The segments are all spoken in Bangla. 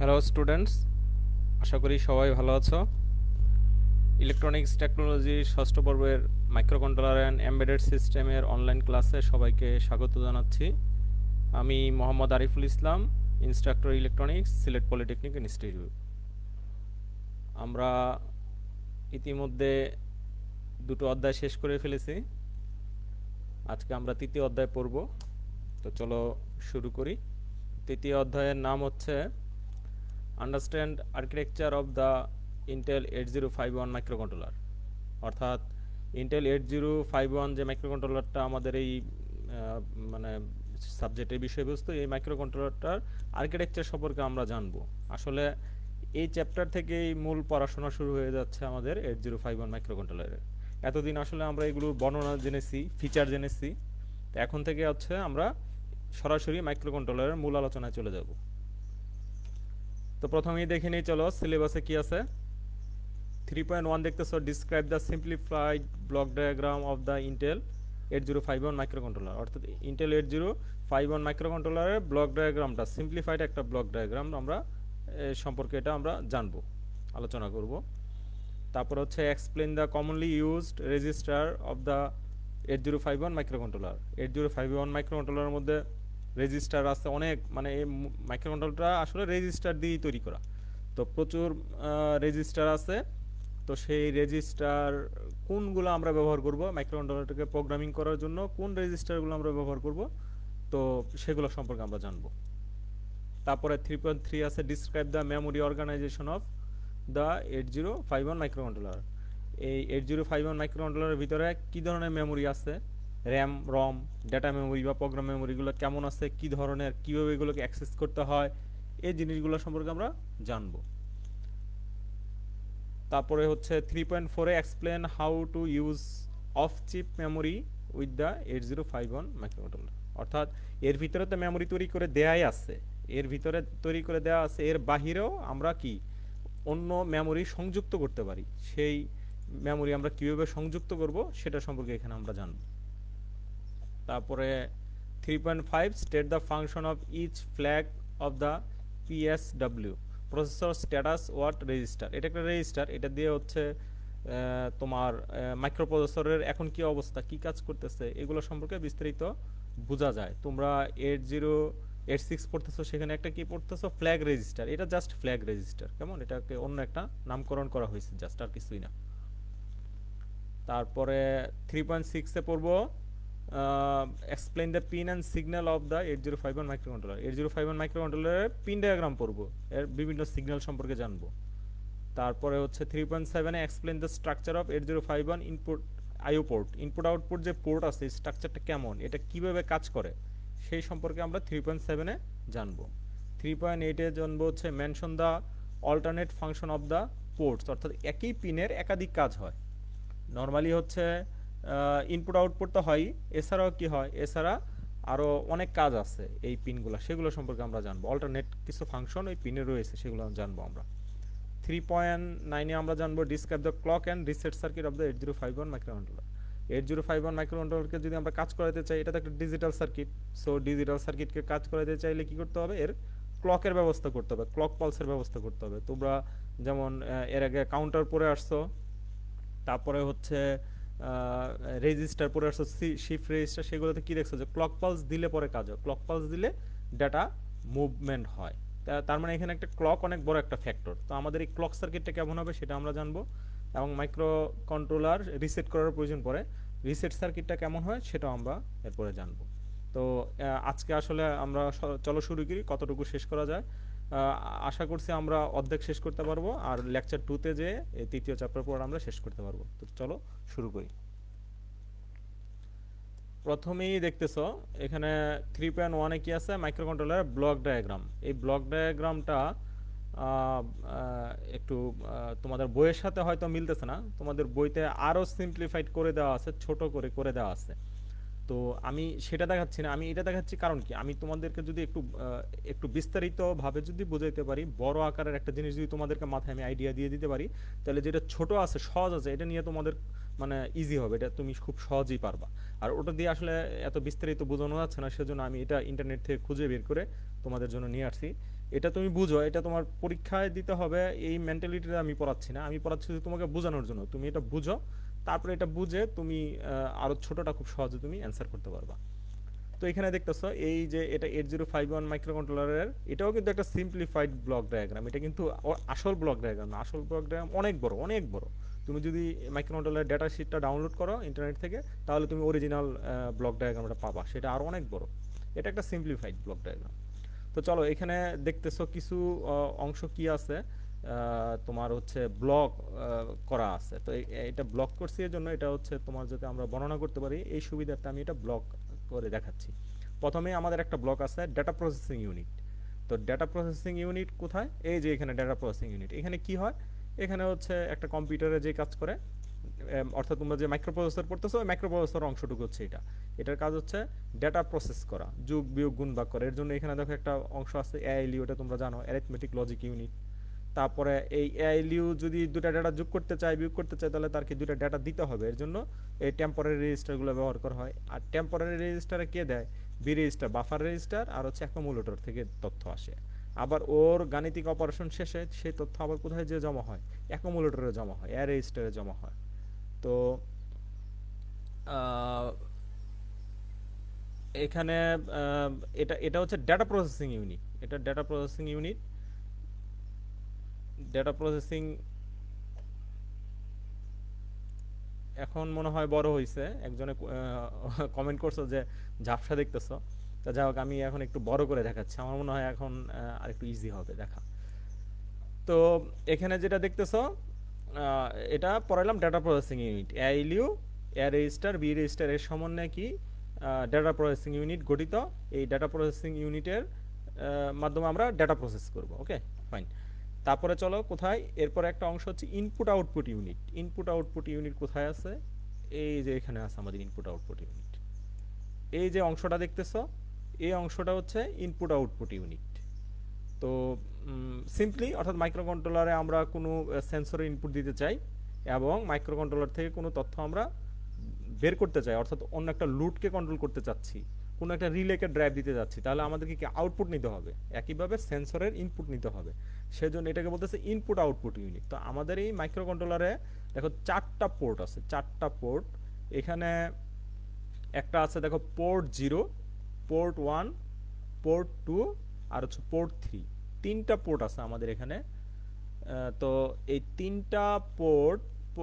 হ্যালো স্টুডেন্টস, আশা করি সবাই ভালো আছো। ইলেকট্রনিক্স টেকনোলজির ষষ্ঠ পর্বের মাইক্রোকন্ট্রোলার অ্যান্ড এমবেডেড সিস্টেমের অনলাইন ক্লাসে সবাইকে স্বাগত জানাচ্ছি। আমি Mohammad Ariful Islam, instructor electronics, Sylhet polytechnic institute. আমরা ইতিমধ্যে দুটো অধ্যায় শেষ করে ফেলেছি। আজকে আমরা তৃতীয় অধ্যায় পড়ব। তো চলো শুরু করি। তৃতীয় অধ্যায়ের নাম হচ্ছে understand architecture of the Intel 8051 microcontroller. অর্থাৎ ইন্টেল 8051 যে মাইক্রোকন্ট্রোলারটা আমাদের এই মানে সাবজেক্টের বিষয়বস্তু, এই মাইক্রোকন্ট্রোলারটার আর্কিটেকচার সম্পর্কে আমরা জানবো। আসলে এই চ্যাপ্টার থেকেই মূল পড়াশোনা শুরু হয়ে যাচ্ছে আমাদের 8051 মাইক্রোকন্ট্রোলারের। এতদিন আসলে আমরা এগুলোর বর্ণনা জেনেছি, ফিচার জেনেছি। তো এখন থেকে হচ্ছে আমরা সরাসরি মাইক্রোকন্ট্রোলারের মূল আলোচনায় চলে যাব। তো প্রথমেই দেখে নিই, চলো সিলেবাসে কি আছে। 3.1 দেখতেছো, describe the simplified block diagram of the Intel 8051 microcontroller. অর্থাৎ ইন্টেল 8051 মাইক্রোকন্ট্রোলারের ব্লক ডায়াগ্রামটা, সিম্পলিফাইড একটা ব্লক ডায়াগ্রাম আমরা সম্পর্কে এটা আমরা জানবো, আলোচনা করব। তারপর হচ্ছে explain the commonly used register of the 8051 microcontroller. 8051 মাইক্রোকন্ট্রোলারের মধ্যে রেজিস্টার আছে অনেক, মানে এই মাইক্রোকন্ট্রোলারটা আসলে রেজিস্টার দিয়েই তৈরি করা। তো প্রচুর রেজিস্টার আছে। তো সেই রেজিস্টার কোনগুলো আমরা ব্যবহার করব, মাইক্রোকন্ট্রোলারটাকে প্রোগ্রামিং করার জন্য কোন রেজিস্টারগুলো আমরা ব্যবহার করব, তো সেগুলো সম্পর্কে আমরা জানব। তারপরে 3.3 আছে, describe the memory organization of the 8051 microcontroller. এই 8051 মাইক্রোকন্ট্রোলারের ভিতরে কী ধরনের মেমোরি আছে, র্যাম, রম, ডেটা মেমোরি বা প্রোগ্রাম মেমোরিগুলো কেমন আছে, কী ধরনের, কীভাবে এগুলোকে অ্যাক্সেস করতে হয়, এই জিনিসগুলো সম্পর্কে আমরা জানব। তারপরে হচ্ছে 3.4-এ explain how to use of chip memory with the 8051 microcontroller. অর্থাৎ এর ভিতরে তো মেমোরি তৈরি করে দেয়াই আছে, এর ভিতরে তৈরি করে দেওয়া আছে, এর বাহিরেও আমরা কি অন্য মেমোরি সংযুক্ত করতে পারি, সেই মেমোরি আমরা কীভাবে সংযুক্ত করব সেটা সম্পর্কে এখানে আমরা জানব। তারপরে 3.5 state the function of each flag of the PSW, processor status word register. এটা একটা রেজিস্টার, এটা দিয়ে হচ্ছে তোমার মাইক্রোপ্রসেসরের এখন কি অবস্থা, কি কাজ করতেছে, এগুলো সম্পর্কে বিস্তারিত বোঝা যায়। তোমরা 8086 পড়তেছো, সেখানে একটা কি পড়তেছো, ফ্ল্যাগ রেজিস্টার। এটা জাস্ট ফ্ল্যাগ রেজিস্টার, কেমন, এটাকে অন্য একটা নামকরণ করা হয়েছে, জাস্ট, আর কিছুই না। তারপরে 3.6-এ পড়বো explain the pin and signal of the 8051 microcontroller. 8051 মাইক্রোকন্ট্রোলারের পিন ডায়াগ্রাম পড়বো, এর বিভিন্ন সিগন্যাল সম্পর্কে জানবো। তারপরে হচ্ছে 3.7-এ explain the structure of 8051 input IO port. Input output যে পোর্ট আছে, স্ট্রাকচারটা কেমন, এটা কিভাবে কাজ করে, সেই সম্পর্কে আমরা 3.7-এ জানবো। 3.8-এ জানবো হচ্ছে mention the alternate function of the ports. অর্থাৎ একই পিনের একাধিক কাজ হয়। নর্মালি হচ্ছে ইনপুট আউটপুট তো হয়, এছাড়াও কি হয়, এছাড়া আরও অনেক কাজ আছে এই পিনগুলো, সেগুলো সম্পর্কে আমরা জানবো। অল্টারনেট কিছু ফাংশন ওই পিনে রয়েছে, সেগুলো জানবো আমরা। 3.9-এ আমরা জানবো describe the clock and reset circuit of the 8051 microcontroller. 8051 মাইক্রোকন্ট্রোলারকে যদি আমরা কাজ করাতে চাই, এটা তো একটা ডিজিটাল সার্কিট। সো ডিজিটাল সার্কিটকে কাজ করাতে চাইলে কি করতে হবে, এর ক্লকের ব্যবস্থা করতে হবে, ক্লক পালসের ব্যবস্থা করতে হবে। তোমরা যেমন এর আগে কাউন্টার পরে আসছো, তারপরে হচ্ছে রেজিস্টার পরে আসছো, শিফট রেজিস্টার, সেগুলোতে কী দেখছো যে ক্লক পালস দিলে পরে কাজ হয়, ক্লক পালস দিলে ডাটা মুভমেন্ট হয়। তার মানে এখানে একটা ক্লক অনেক বড় একটা ফ্যাক্টর। তো আমাদের এই ক্লক সার্কিটটা কেমন হবে সেটা আমরা জানবো, এবং মাইক্রো কন্ট্রোলার রিসেট করার প্রয়োজন পড়ে, রিসেট সার্কিটটা কেমন হয় সেটাও আমরা এরপরে জানবো। তো আজকে আসলে আমরা চলো শুরু করি, কতটুকু শেষ করা যায়। আশা করছি আমরা অর্ধেক শেষ করতে পারবো, আর লেকচার 2-তে যে তৃতীয় চ্যাপ্টার পর আমরা শেষ করতে পারবো। তো চলো শুরু করি। প্রথমেই দেখতেছো এখানে 3.1-এ কি আছে, মাইক্রোকন্ট্রোলার ব্লক ডায়াগ্রাম। এই ব্লক ডায়াগ্রামটা একটু তোমাদের বইয়ের সাথে হয়তো মিলতেছে না, তোমাদের বইতে আরও সিম্পলিফাইড করে দেওয়া আছে, ছোট করে করে দেওয়া আছে। তো আমি সেটা দেখাচ্ছি না, আমি এটা দেখাচ্ছি কারণ কি, আমি তোমাদেরকে যদি একটু একটু বিস্তারিতভাবে যদি বোঝাইতে পারি, বড় আকারের একটা জিনিস যদি তোমাদেরকে মাথায় আমি আইডিয়া দিয়ে দিতে পারি, তাহলে যেটা ছোট আছে, সহজ আছে, এটা নিয়ে তোমাদের মানে ইজি হবে, এটা তুমি খুব সহজেই পারবা। আর ওটা দিয়ে আসলে এত বিস্তারিত বোঝানো যাচ্ছে না, সেজন্য আমি এটা ইন্টারনেট থেকে খুঁজে বের করে তোমাদের জন্য নিয়ে আসছি। এটা তুমি বুঝো, এটা তোমার পরীক্ষায় দিতে হবে এই মেন্টালিটিটা আমি পড়াচ্ছি না, আমি পড়াচ্ছি যে তোমাকে বোঝানোর জন্য। তুমি এটা বুঝো, তারপরে এটা বুঝে তুমি আরও ছোটোটা খুব সহজে তুমি অ্যান্সার করতে পারবা। তো এখানে দেখতেছো এই যে এটা 8051 মাইক্রো কন্ট্রোলারের, এটাও কিন্তু একটা সিম্পলিফাইড ব্লক ডায়াগ্রাম। এটা কিন্তু আসল ব্লক ডায়াগ্রাম না, আসল ব্লক ডায়াগ্রাম অনেক বড়, অনেক বড়। তুমি যদি মাইক্রো কন্ট্রোলারের ডেটা শিটটা ডাউনলোড করো ইন্টারনেট থেকে, তাহলে তুমি অরিজিনাল ব্লক ডায়াগ্রামটা পাবা, সেটা আরও অনেক বড়। এটা একটা সিম্পলিফাইড ব্লক ডায়াগ্রাম। তো চলো এখানে দেখতেছো কিছু অংশ কি আছে, তোমার হচ্ছে ব্লক করা আছে। তো এটা ব্লক করছি এর জন্য, এটা হচ্ছে তোমার যাতে আমরা বর্ণনা করতে পারি এই সুবিধার্থে আমি এটা ব্লক করে দেখাচ্ছি। প্রথমে আমাদের একটা ব্লক আছে ডেটা প্রসেসিং ইউনিট। তো ডেটা প্রসেসিং ইউনিট কোথায়? এই যে এখানে ডেটা প্রসেসিং ইউনিট। এখানে কি হয়? এখানে হচ্ছে একটা কম্পিউটারে যে কাজ করে, অর্থাৎ তোমরা যে মাইক্রোপ্রসেসর পড়তেছো ওই মাইক্রোপ্রসেসর অংশটুকু হচ্ছে এটা। এটার কাজ হচ্ছে ডেটা প্রসেস করা, যোগ বিয়োগ গুণ ভাগ করা। এর জন্য এখানে দেখো একটা অংশ আছে এআইএলইউ, ওটা তোমরা জানো, অ্যারিথমেটিক লজিক ইউনিট। তারপরে এই এআইএলইউ যদি দুটা ডেটা যোগ করতে চায় বিয়োগ করতে চায়, তাহলে তার কি দুটা ডেটা দিতে হবে। এর জন্য এই টেম্পোরারি রেজিস্টারগুলো ব্যবহার করা হয়। আর টেম্পোরারি রেজিস্টারে কে দেয়? বি রেজিস্টার, বাফার রেজিস্টার, আর হচ্ছে অ্যাকুমুলেটর থেকে তথ্য আসে। আবার ওর গাণিতিক অপারেশন শেষে সেই তথ্য আবার কোথায় যে জমা হয়? অ্যাকুমুলেটরে জমা হয়, এ রেজিস্টারে জমা হয়। তো আহ, এখানে আহ, এটা এটা হচ্ছে ডেটা প্রসেসিং ইউনিট। এটা data processing unit. Data processing এখন মনে হয় বড় হয়েছে, একজনে কমেন্ট করছো যে ঝাপসা দেখতেছো। তা যাই হোক, আমি এখন একটু বড় করে দেখাচ্ছি, আমার মনে হয় এখন আরেকটু ইজি হবে দেখা। তো এখানে যেটা দেখতেছো, এটা পড়াইলাম ডেটা প্রসেসিং ইউনিট, এআইএলইউ, এ রেজিস্টার, বি রেজিস্টার এর সমন্বয়ে কি ডেটা প্রসেসিং ইউনিট গঠিত। এই ডেটা প্রসেসিং ইউনিটের মাধ্যমে আমরা ডেটা প্রসেস করব। ওকে, ফাইন। তারপরে চলো কোথায়, এরপরে একটা অংশ হচ্ছে input output unit. Input output unit কোথায় আছে? এই যে এখানে আছে আমাদের ইনপুট আউটপুট ইউনিট। এই যে অংশটা দেখতেছো, এই অংশটা হচ্ছে ইনপুট আউটপুট ইউনিট। তো সিম্পলি, অর্থাৎ মাইক্রো কন্ট্রোলারে আমরা কোনো সেন্সরে ইনপুট দিতে চাই এবং মাইক্রো কন্ট্রোলার থেকে কোনো তথ্য আমরা বের করতে চাই, অর্থাৎ অন্য একটা লুটকে কন্ট্রোল করতে চাচ্ছি, কোনো একটা রিলেকে ড্রাইভ দিতে যাচ্ছি, তাহলে আমাদেরকে কি আউটপুট নিতে হবে, একইভাবে সেন্সরের ইনপুট নিতে হবে। সেজন্য এটাকে বলতেছে ইনপুট আউটপুট ইউনিট। তো আমাদের এই মাইক্রো কন্ট্রোলারে দেখো চারটা পোর্ট আছে, চারটা পোর্ট। এখানে একটা আছে দেখো পোর্ট 0, পোর্ট 1, পোর্ট 2, আর হচ্ছে পোর্ট 3। তিনটা পোর্ট আছে আমাদের এখানে। তো এই তিনটা পোর্ট,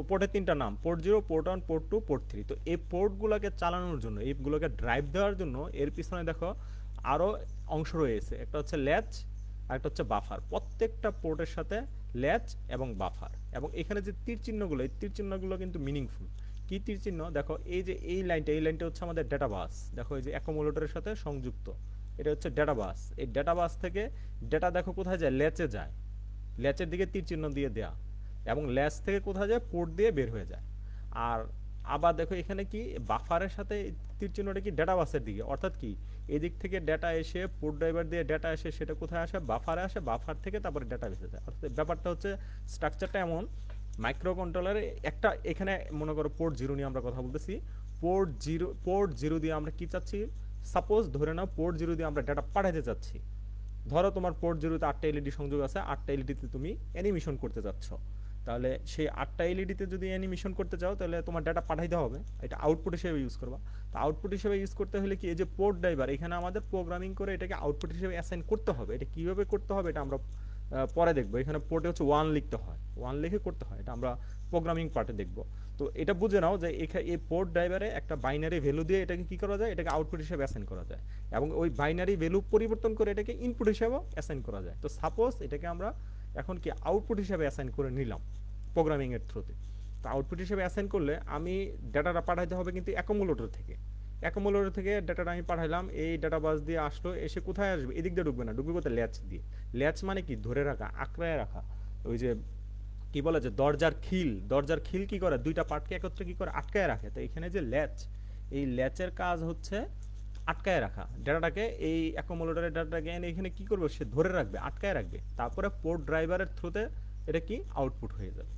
পোর্টের তিনটা নাম, পোর্ট 0, পোর্ট 1, পোর্ট 2, পোর্ট 3। তো এই পোর্টগুলোকে চালানোর জন্য, এইগুলোকে ড্রাইভ দেওয়ার জন্য এর পিছনে দেখো আরও অংশ রয়েছে। একটা হচ্ছে ল্যাচ আর একটা হচ্ছে বাফার। প্রত্যেকটা পোর্টের সাথে ল্যাচ এবং বাফার। এবং এখানে যে তীর চিহ্নগুলো, এই তীর চিহ্নগুলো কিন্তু মিনিংফুল। কি তীর চিহ্ন? দেখো এই যে এই লাইনটা, এই লাইনটা হচ্ছে আমাদের ডেটা বাস। দেখো এই যে অ্যাকুমুলেটরের সাথে সংযুক্ত, এটা হচ্ছে ডেটা বাস। এই ডেটা বাস থেকে ডেটা দেখো কোথায় যায়? ল্যাচে যায়, ল্যাচের দিকে তীর চিহ্ন দিয়ে দেয়া। এবং ল্যাচ থেকে কোথায় যায়? পোর্ট দিয়ে বের হয়ে যায়। আর আবার দেখো এখানে কি বাফারের সাথে তীর চিহ্নটা কি? ডেটা বাসের দিকে। অর্থাৎ কি, এদিক থেকে ডেটা এসে পোর্ট ড্রাইভার দিয়ে ডেটা এসে সেটা কোথায় আসে? বাফারে আসে, বাফার থেকে তারপরে ডেটা বেসে যায়। অর্থাৎ ব্যাপারটা হচ্ছে, স্ট্রাকচারটা এমন। মাইক্রো কন্ট্রোলারে একটা, এখানে মনে করো পোর্ট 0 নিয়ে আমরা কথা বলতেছি। পোর্ট 0 দিয়ে আমরা কি চাচ্ছি? সাপোজ ধরে নাও পোর্ট 0 দিয়ে আমরা ডেটা পাঠাতে চাচ্ছি। ধরো তোমার পোর্ট 0-তে 8টা এলইডি সংযোগ আছে, 8টা এলইডিতে তুমি অ্যানিমেশন করতে চাচ্ছ। তাহলে সেই 8টা এলইডিতে যদি অ্যানিমেশন করতে চাও, তাহলে তোমার ডাটা পাঠাইতে হবে, এটা আউটপুট হিসেবে ইউজ করবা। তো আউটপুট হিসেবে ইউজ করতে হলে কি, এই যে পোর্ট ড্রাইভার, এখানে আমাদের প্রোগ্রামিং করে এটাকে আউটপুট হিসেবে অ্যাসাইন করতে হবে। এটা কীভাবে করতে হবে এটা আমরা পরে দেখবো। এখানে পোর্টে হচ্ছে 1 লিখতে হয়, 1 লিখে করতে হয়, এটা আমরা প্রোগ্রামিং পার্টে দেখবো। তো এটা বুঝে নাও যে এই পোর্ট ড্রাইভারে একটা বাইনারি ভ্যালু দিয়ে এটাকে কী করা যায়? এটাকে আউটপুট হিসেবে অ্যাসাইন করা যায়। এবং ওই বাইনারি ভ্যালু পরিবর্তন করে এটাকে ইনপুট হিসেবেও অ্যাসাইন করা যায়। তো সাপোজ এটাকে আমরা এখন কি আউটপুট হিসেবে অ্যাসাইন করে নিলাম প্রোগ্রামিংয়ের থ্রুতে। তো আউটপুট হিসেবে অ্যাসাইন করলে আমি ডাটাটা পাঠাইতে হবে কিন্তু অ্যাকুমুলেটর থেকে। অ্যাকুমুলেটর থেকে ডাটাটা আমি পাঠাইলাম, এই ডাটা বাস দিয়ে আসলো, এসে কোথায় আসবে? এদিক দিয়ে ঢুকবে না, ঢুকবে কোথায়? ল্যাচ দিয়ে। ল্যাচ মানে কি? ধরে রাখা, আঁকড়ায় রাখা। ওই যে কি বলে যে দরজার খিল, দরজার খিল কি করে? দুইটা পার্টকে একত্রে কি করে? আটকায় রাখে। তো এখানে যে ল্যাচ, এই ল্যাচের কাজ হচ্ছে আটকায় রাখা ডাটাটাকে। এই অ্যাকুমুলেটরের ডাটাটাকে এনে এখানে কি করবে? সে ধরে রাখবে, আটকায় রাখবে। তারপরে পোর্ট ড্রাইভারের থ্রুতে এটা কি আউটপুট হয়ে যাবে।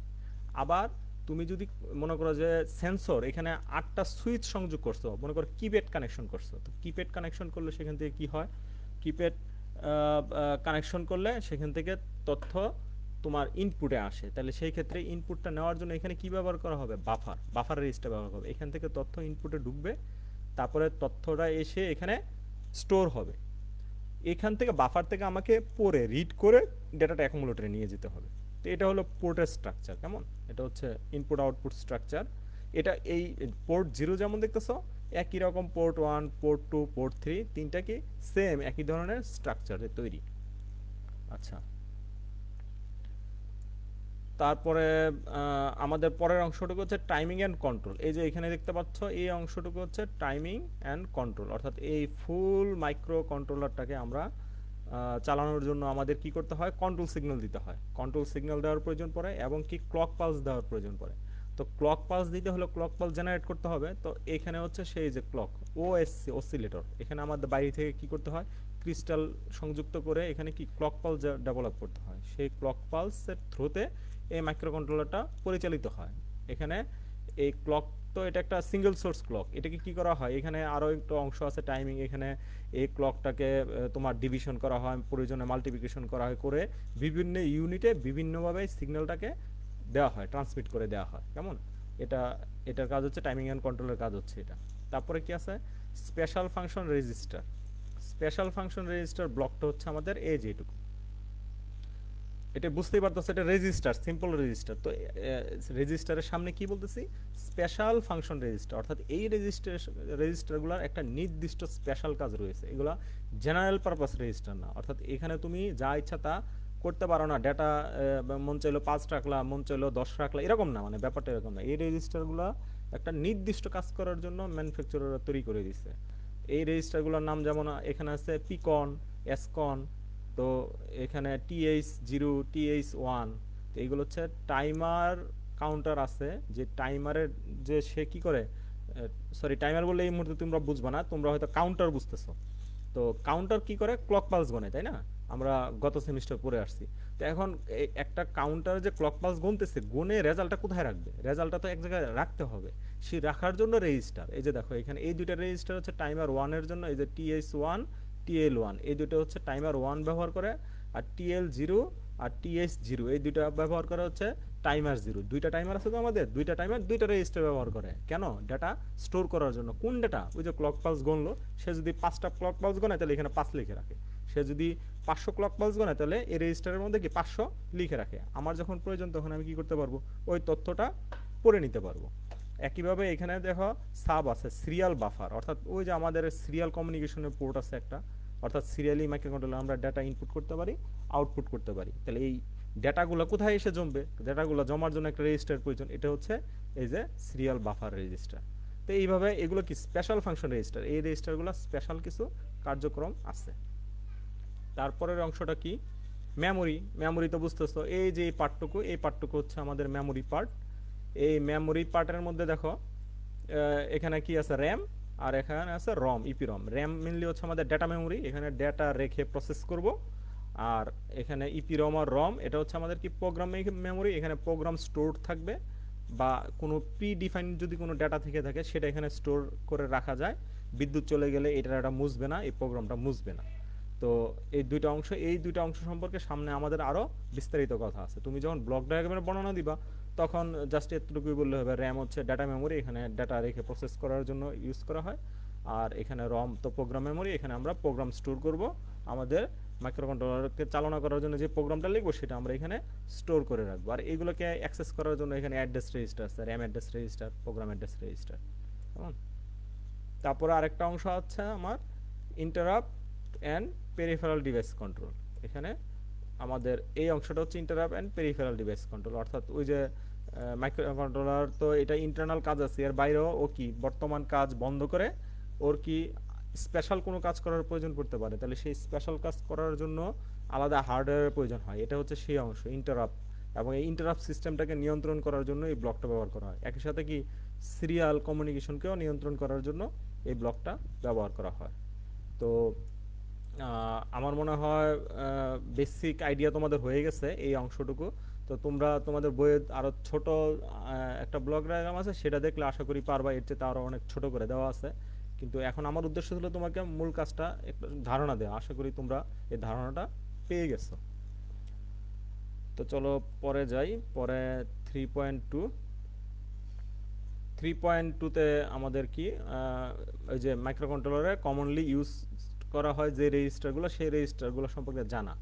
আবার তুমি যদি মনে করো যে সেন্সর, এখানে 8টা সুইচ সংযোগ করছো, মনে করো কিপ্যাড কানেকশন করছো। তো কিপ্যাড কানেকশন করলে সেখান থেকে কি হয়? কিপ্যাড কানেকশন করলে সেখান থেকে তথ্য তোমার ইনপুটে আসে, তাহলে সেই ক্ষেত্রে ইনপুটটা নেওয়ার জন্য এখানে কি ব্যবহার করা হবে, বাফার রেজিস্টার ব্যবহার হবে। এখান থেকে তথ্য ইনপুটে ঢুকবে, তারপরে তথ্যটা এসে এখানে স্টোর হবে। এখান থেকে বাফার থেকে আমাকে পড়ে রিড করে ডেটাটা অ্যাকুমুলেটরে নিয়ে যেতে হবে। তো এটা হলো পোর্টের স্ট্রাকচার। কেমন, এটা হচ্ছে ইনপুট আউটপুট স্ট্রাকচার। এটা এই পোর্ট 0 যেমন দেখতেছো, একই রকম পোর্ট 1, পোর্ট 2, পোর্ট 3 তিনটা কি সেম একই ধরনের স্ট্রাকচারে তৈরি। আচ্ছা, তারপরে আমাদের পরের অংশটুকু হচ্ছে টাইমিং অ্যান্ড কন্ট্রোল। এই যে এখানে দেখতে পাচ্ছ, এই অংশটুকু হচ্ছে টাইমিং অ্যান্ড কন্ট্রোল, অর্থাৎ এই ফুল মাইক্রো কন্ট্রোলারটাকে আমরা চালানোর জন্য আমাদের কি করতে হয়, কন্ট্রোল সিগন্যাল দিতে হয়। কন্ট্রোল সিগন্যাল দেওয়ার প্রয়োজন পড়ে এবং কি ক্লক পালস দেওয়ার প্রয়োজন পড়ে। তো ক্লক পালস দিতে হলে ক্লক পালস জেনারেট করতে হবে। তো এখানে হচ্ছে সেই যে ক্লক ওএসসি অসিলেটর, এখানে আমাদের বাইরে থেকে কি করতে হয়, ক্রিস্টাল সংযুক্ত করে এখানে কি ক্লক পালস ডেভেলপ করতে হয়। সেই ক্লক পালসের থ্রুতে এই মাইক্রো কন্ট্রোলারটা পরিচালিত হয়। এখানে এই ক্লক, তো এটা একটা সিঙ্গেল সোর্স ক্লক। এটাকে কি করা হয়, এখানে আরও একটু অংশ আছে টাইমিং। এখানে এই ক্লকটাকে তোমার ডিভিশন করা হয়, প্রয়োজনে মাল্টিপ্লিকেশন করা হয়, করে বিভিন্ন ইউনিটে বিভিন্নভাবে সিগন্যালটাকে দেওয়া হয়, ট্রান্সমিট করে দেওয়া হয়। কেমন, এটা এটার কাজ হচ্ছে টাইমিং অ্যান্ড কন্ট্রোলের কাজ হচ্ছে এটা। তারপরে কি আছে, special function register. Special function register ব্লকটা হচ্ছে আমাদের এই যেটুকু, এটা বুঝতেই পারতেছে, এটা রেজিস্টার, সিম্পল রেজিস্টার। তো রেজিস্টারের সামনে কি বলতেছি, স্পেশাল ফাংশন রেজিস্টার, অর্থাৎ এই রেজিস্টারগুলোর একটা নির্দিষ্ট স্পেশাল কাজ রয়েছে। এগুলো জেনারেল পারপাস রেজিস্টার না, অর্থাৎ এখানে তুমি যা ইচ্ছা তা করতে পারো না। ডেটা মন চাইলো 5 রাখলা, মন চাইলো 10 রাখলা, এরকম না, মানে ব্যাপারটা এরকম না। এই রেজিস্টারগুলো একটা নির্দিষ্ট কাজ করার জন্য ম্যানুফ্যাকচারাররা তৈরি করে দিচ্ছে। এই রেজিস্টারগুলোর নাম যেমন এখানে আছে পিকন, এসকন, তো এখানে TH0, TH1। তো এইগুলো হচ্ছে টাইমার কাউন্টার আছে, যে টাইমারের যে সে কি করে, সরি টাইমার বললে এই মুহূর্তে তোমরা বুঝবা না, তোমরা হয়তো কাউন্টার বুঝতেছো। তো কাউন্টার কি করে, ক্লক পালস গণে, তাই না? আমরা গত সেমিস্টার পড়ে আসছি। তো এখন একটা কাউন্টার যে ক্লক পালস গুনতেছে, গুনে রেজাল্টটা কোথায় রাখবে, রেজাল্টটা তো এক জায়গায় রাখতে হবে। সেই রাখার জন্য রেজিস্টার, এই যে দেখো এখানে এই দুইটা রেজিস্টার হচ্ছে টাইমার 1 এর জন্য, এই যে TH1, TL1, এই দুটো হচ্ছে টাইমার 1 ব্যবহার করে। আর TL0 আর TH0 এই দুইটা ব্যবহার করে হচ্ছে টাইমার 0। দুইটা টাইমার আছে তো আমাদের, দুইটা টাইমার দুইটা রেজিস্টার ব্যবহার করে। কেন, ডাটা স্টোর করার জন্য। কোন ডাটা, ওই যে ক্লক পালস গণলো, সে যদি 5টা ক্লক পালস গণায় তাহলে এখানে 5 লিখে রাখে। সে যদি 500 ক্লক পালস গণায় তাহলে এই রেজিস্টারের মধ্যে কি 500 লিখে রাখে। আমার যখন প্রয়োজন তখন আমি কি করতে পারবো, ওই তথ্যটা পড়ে নিতে পারবো। একইভাবে এখানে দেখো সাব আছে, সিরিয়াল বাফার, অর্থাৎ ওই যে আমাদের সিরিয়াল কমিউনিকেশনের পোর্ট আছে একটা, অর্থাৎ সিরিয়ালি মাইক্রোকন্ট্রোলার আমরা ডাটা ইনপুট করতে পারি, আউটপুট করতে পারি। তাহলে এই ডাটাগুলো কোথায় এসে জমবে, ডাটাগুলো জমার জন্য একটা রেজিস্টার প্রয়োজন, এটা হচ্ছে এই যে সিরিয়াল বাফার রেজিস্টার। তো এইভাবে এগুলো কি স্পেশাল ফাংশন রেজিস্টার, এই রেজিস্টারগুলো স্পেশাল কিছু কার্যক্রম আছে। তারপরের অংশটা কি, মেমোরি। মেমোরি তো বুঝতেছো, এই যে এই পার্টটুকু হচ্ছে আমাদের মেমোরি পার্ট। এই মেমোরি পার্টের মধ্যে দেখো এখানে কি আছে, র্যাম, আর এখানে আছে রম, ইপিরম। র্যাম মেনলি হচ্ছে আমাদের ডেটা মেমোরি, এখানে ডেটা রেখে প্রসেস করব। আর এখানে ইপিরম আর রম, এটা হচ্ছে আমাদের কি প্রোগ্রাম মেমোরি, এখানে প্রোগ্রাম স্টোর থাকবে, বা কোনো প্রি ডিফাইন যদি কোনো ডেটা থেকে থাকে সেটা এখানে স্টোর করে রাখা যায়। বিদ্যুৎ চলে গেলে এটা ডাটা মুছবে না, এই প্রোগ্রামটা মুছবে না। তো এই দুইটা অংশ সম্পর্কে সামনে আমাদের আরও বিস্তারিত কথা আছে। তুমি যখন ব্লক ডায়াগ্রামের বর্ণনা দিবা তখন জাস্ট এতটুকুই বললে হবে, র্যাম হচ্ছে ডাটা মেমোরি, এখানে ডাটা রেখে প্রসেস করার জন্য ইউজ করা হয়। আর এখানে রম তো প্রোগ্রাম মেমোরি, এখানে আমরা প্রোগ্রাম স্টোর করব। আমাদের মাইক্রোকন্ট্রোলারকে চালনা করার জন্য যে প্রোগ্রামটা লিখবো সেটা আমরা এখানে স্টোর করে রাখবো। আর এইগুলোকে অ্যাক্সেস করার জন্য এখানে অ্যাড্রেস রেজিস্টার আছে, RAM address register, program address register. কেমন, তারপরে আরেকটা অংশ আছে আমার interrupt and peripheral device control. এখানে আমাদের এই অংশটা হচ্ছে interrupt and peripheral device control, অর্থাৎ ওই যে মাইক্রো কন্ট্রোলার তো এটা ইন্টারনাল কাজ আছে, এর বাইরেও ও কি বর্তমান কাজ বন্ধ করে ওর কি স্পেশাল কোনো কাজ করার প্রয়োজন পড়তে পারে, তাহলে সেই স্পেশাল কাজ করার জন্য আলাদা হার্ডওয়্যারের প্রয়োজন হয়। এটা হচ্ছে সেই অংশ ইন্টারাপ্ট, এবং এই ইন্টারাপ্ট সিস্টেমটাকে নিয়ন্ত্রণ করার জন্য এই ব্লকটা ব্যবহার করা হয়। একই সাথে কি সিরিয়াল কমিউনিকেশনকেও নিয়ন্ত্রণ করার জন্য এই ব্লকটা ব্যবহার করা হয়। তো আমার মনে হয় বেসিক আইডিয়া তোমাদের হয়ে গেছে এই অংশটুকু। তো তোমরা তোমাদের বইয়ে আরও ছোট একটা ব্লক ডায়াগ্রাম আছে, সেটা দেখলে আশা করি পারবা। এর চেয়ে আরও অনেক ছোট করে দেওয়া আছে, কিন্তু এখন আমার উদ্দেশ্য ছিল তোমাকে মূল কাজটা একটা ধারণা দেওয়া। আশা করি তোমরা এই ধারণাটা পেয়ে গেছো। তো চলো পরে যাই। পরে 3.2, 3.2তে আমাদের কি ওই যে মাইক্রোকন্ট্রোলারে কমনলি ইউজ করা হয় যে রেজিস্টারগুলো, সেই রেজিস্টারগুলো সম্পর্কে জানা।